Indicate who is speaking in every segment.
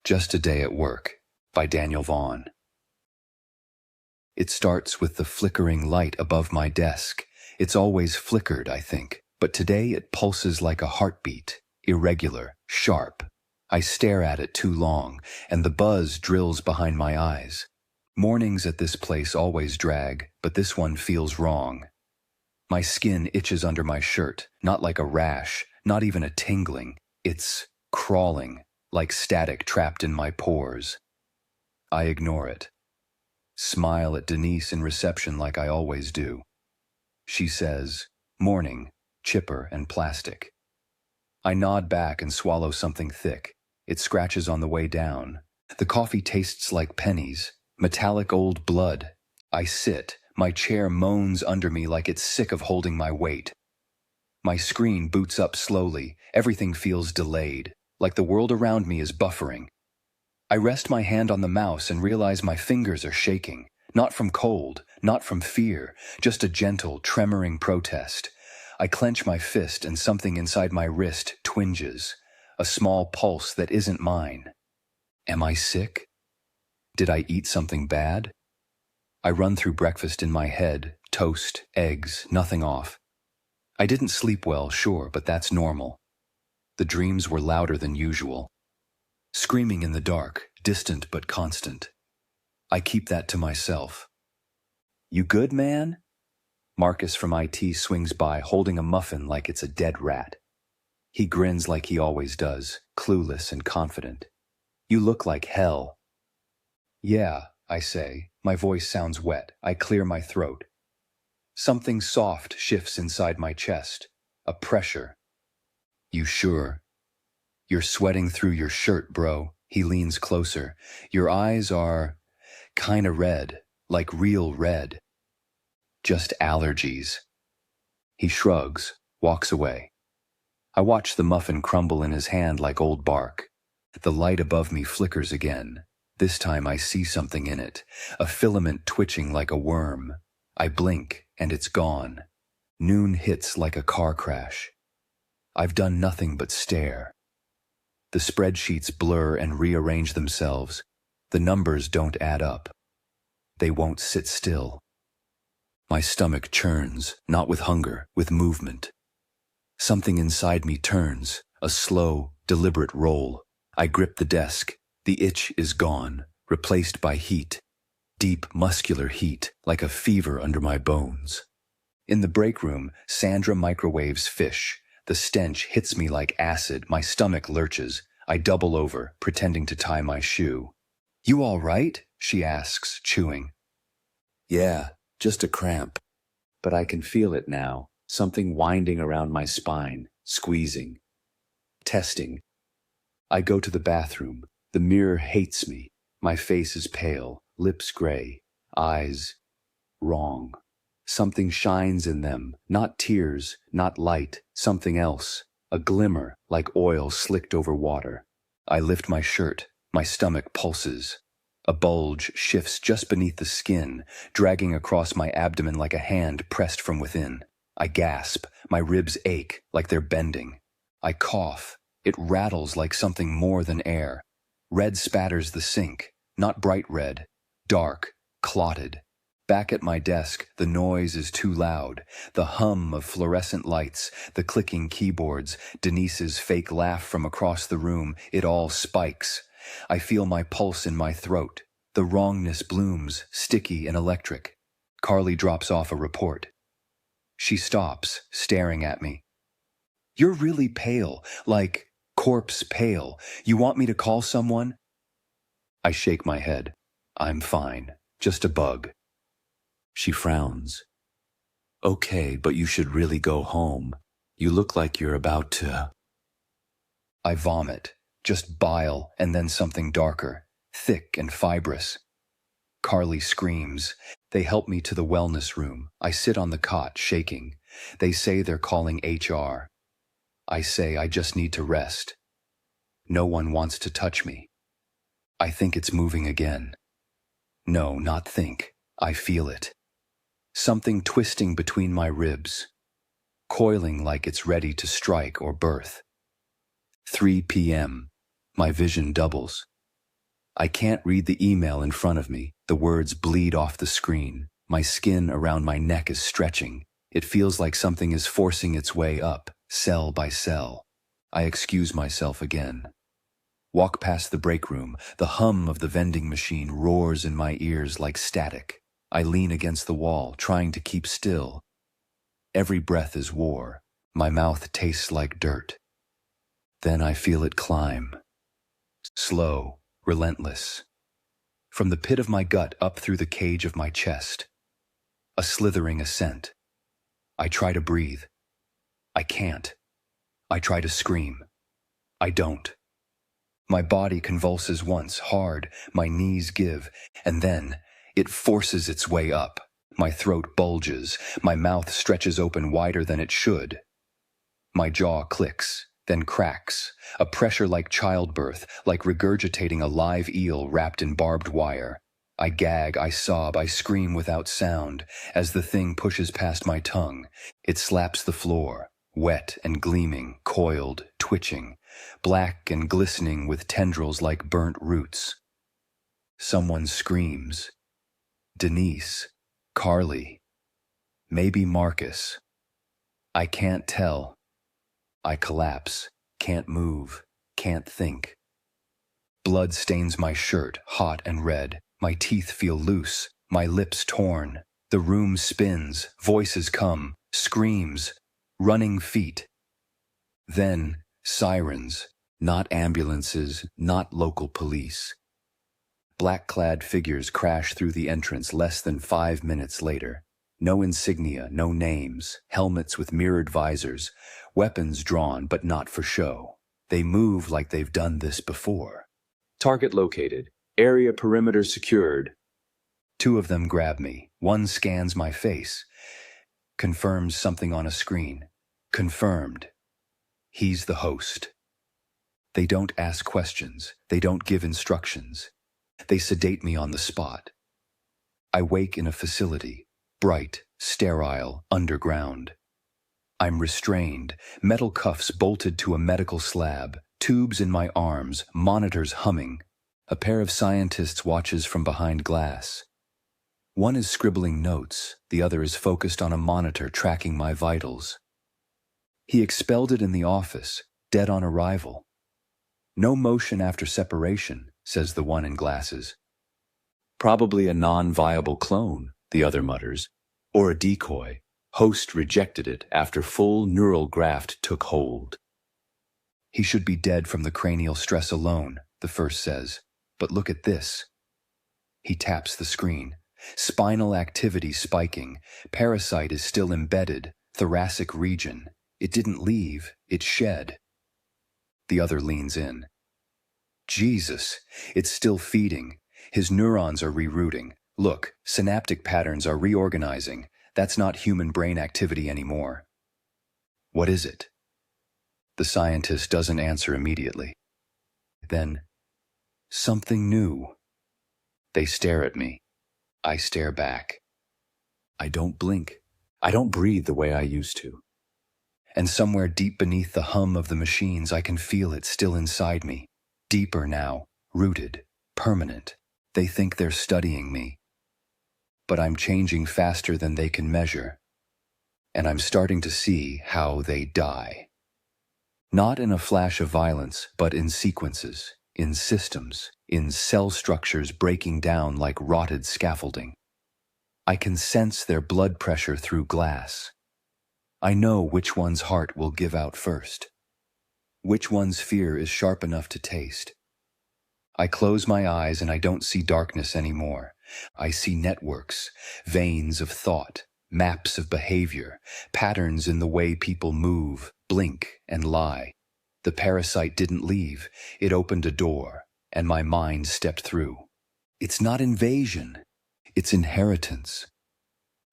Speaker 1: Just a Day at Work by Vaughn. It starts with the flickering light above my desk. It's always flickered, I think, but today it pulses like a heartbeat, irregular, sharp. I stare at it too long, and the buzz drills behind my eyes. Mornings at this place always drag, but this one feels wrong. My skin itches under my shirt, not like a rash, not even a tingling. It's crawling, like static trapped in my pores. I ignore it. Smile at Denise in reception like I always do. She says, "Morning, chipper and plastic." I nod back and swallow something thick. It scratches on the way down. The coffee tastes like pennies, metallic old blood. I sit. My chair moans under me like it's sick of holding my weight. My screen boots up slowly. Everything feels delayed, like the world around me is buffering. I rest my hand on the mouse and realize my fingers are shaking, not from cold, not from fear, just a gentle, tremoring protest. I clench my fist and something inside my wrist twinges, a small pulse that isn't mine. Am I sick? Did I eat something bad? I run through breakfast in my head, toast, eggs, nothing off. I didn't sleep well, sure, but that's normal. The dreams were louder than usual. Screaming in the dark, distant but constant. I keep that to myself. "You good, man?" Marcus from IT swings by holding a muffin like it's a dead rat. He grins like he always does, clueless and confident. "You look like hell." "Yeah," I say. My voice sounds wet. I clear my throat. Something soft shifts inside my chest. A pressure. "You sure?" "You're sweating through your shirt, bro." He leans closer. "Your eyes are kinda red, like real red." "Just allergies." He shrugs, walks away. I watch the muffin crumble in his hand like old bark. The light above me flickers again. This time I see something in it, a filament twitching like a worm. I blink, and it's gone. Noon hits like a car crash. I've done nothing but stare. The spreadsheets blur and rearrange themselves. The numbers don't add up. They won't sit still. My stomach churns, not with hunger, with movement. Something inside me turns, a slow, deliberate roll. I grip the desk. The itch is gone, replaced by heat. Deep, muscular heat, like a fever under my bones. In the break room, Sandra microwaves fish. The stench hits me like acid. My stomach lurches. I double over, pretending to tie my shoe. "You all right?" she asks, chewing. "Yeah, just a cramp. But I can feel it now, something winding around my spine, squeezing. Testing. I go to the bathroom. The mirror hates me. My face is pale, lips gray, eyes wrong. Something shines in them, not tears, not light, something else, a glimmer like oil slicked over water. I lift my shirt, my stomach pulses. A bulge shifts just beneath the skin, dragging across my abdomen like a hand pressed from within. I gasp, my ribs ache like they're bending. I cough, it rattles like something more than air. Red spatters the sink, not bright red, dark, clotted. Back at my desk, the noise is too loud. The hum of fluorescent lights, the clicking keyboards, Denise's fake laugh from across the room, it all spikes. I feel my pulse in my throat. The wrongness blooms, sticky and electric. Carly drops off a report. She stops, staring at me. "You're really pale, like corpse pale. You want me to call someone?" I shake my head. "I'm fine. Just a bug." She frowns. "Okay, but you should really go home. You look like you're about to..." I vomit, just bile and then something darker, thick and fibrous. Carly screams. They help me to the wellness room. I sit on the cot, shaking. They say they're calling HR. I say I just need to rest. No one wants to touch me. I think it's moving again. No, not think. I feel it. Something twisting between my ribs, coiling like it's ready to strike or birth. 3 p.m. My vision doubles. I can't read the email in front of me. The words bleed off the screen. My skin around my neck is stretching. It feels like something is forcing its way up, cell by cell. I excuse myself again. Walk past the break room. The hum of the vending machine roars in my ears like static. I lean against the wall, trying to keep still. Every breath is war. My mouth tastes like dirt. Then I feel it climb. Slow, relentless. From the pit of my gut up through the cage of my chest. A slithering ascent. I try to breathe. I can't. I try to scream. I don't. My body convulses once, hard, my knees give, and then it forces its way up. My throat bulges, my mouth stretches open wider than it should. My jaw clicks, then cracks, a pressure like childbirth, like regurgitating a live eel wrapped in barbed wire. I gag, I sob, I scream without sound as the thing pushes past my tongue. It slaps the floor, wet and gleaming, coiled, twitching, black and glistening with tendrils like burnt roots. Someone screams. Denise, Carly, maybe Marcus. I can't tell. I collapse, can't move, can't think. Blood stains my shirt, hot and red. My teeth feel loose, my lips torn. The room spins, voices come, screams, running feet. Then, sirens, not ambulances, not local police. Black-clad figures crash through the entrance less than 5 minutes later. No insignia, no names, helmets with mirrored visors, weapons drawn but not for show. They move like they've done this before. Target located. Area perimeter secured. 2 of them grab me. One scans my face. Confirms something on a screen. Confirmed. He's the host. They don't ask questions. They don't give instructions. They sedate me on the spot. I wake in a facility. Bright, sterile, underground. I'm restrained. Metal cuffs bolted to a medical slab. Tubes in my arms. Monitors humming. A pair of scientists watches from behind glass. One is scribbling notes, the other is focused on a monitor tracking my vitals. He expelled it in the office, dead on arrival. No motion after separation, says the one in glasses. Probably a non-viable clone, the other mutters, or a decoy. Host rejected it after full neural graft took hold. He should be dead from the cranial stress alone, the first says. But look at this. He taps the screen. Spinal activity spiking. Parasite is still embedded. Thoracic region. It didn't leave. It shed. The other leans in. Jesus, it's still feeding. His neurons are rerouting. Look, synaptic patterns are reorganizing. That's not human brain activity anymore. What is it? The scientist doesn't answer immediately. Then, something new. They stare at me. I stare back. I don't blink. I don't breathe the way I used to. And somewhere deep beneath the hum of the machines, I can feel it still inside me. Deeper now, rooted, permanent. They think they're studying me. But I'm changing faster than they can measure. And I'm starting to see how they die. Not in a flash of violence, but in sequences. In systems, in cell structures breaking down like rotted scaffolding. I can sense their blood pressure through glass. I know which one's heart will give out first. Which one's fear is sharp enough to taste. I close my eyes and I don't see darkness anymore. I see networks, veins of thought, maps of behavior, patterns in the way people move, blink, and lie. The parasite didn't leave. It opened a door, and my mind stepped through. It's not invasion. It's inheritance.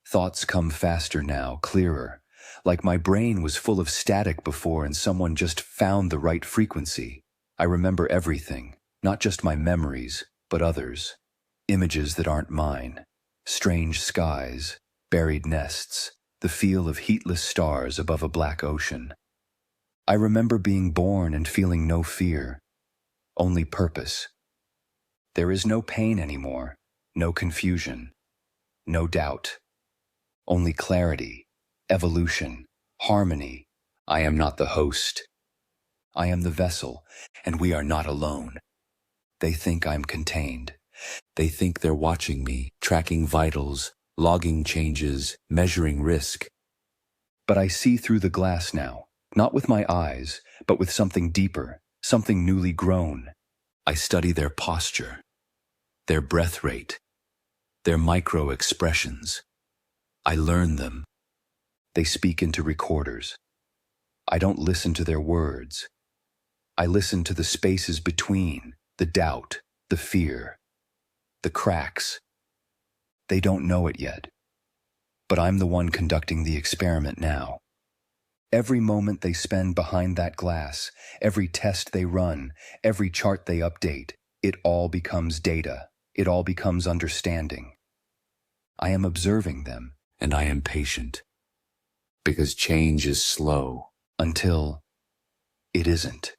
Speaker 1: Thoughts come faster now, clearer. Like my brain was full of static before and someone just found the right frequency. I remember everything, not just my memories, but others. Images that aren't mine. Strange skies, buried nests, the feel of heatless stars above a black ocean. I remember being born and feeling no fear, only purpose. There is no pain anymore, no confusion, no doubt. Only clarity, evolution, harmony. I am not the host. I am the vessel, and we are not alone. They think I'm contained. They think they're watching me, tracking vitals, logging changes, measuring risk. But I see through the glass now, not with my eyes, but with something deeper, something newly grown. I study their posture, their breath rate, their micro-expressions. I learn them. They speak into recorders. I don't listen to their words. I listen to the spaces between, the doubt, the fear, the cracks. They don't know it yet. But I'm the one conducting the experiment now. Every moment they spend behind that glass, every test they run, every chart they update, it all becomes data. It all becomes understanding. I am observing them, and I am patient. Because change is slow. Until it isn't.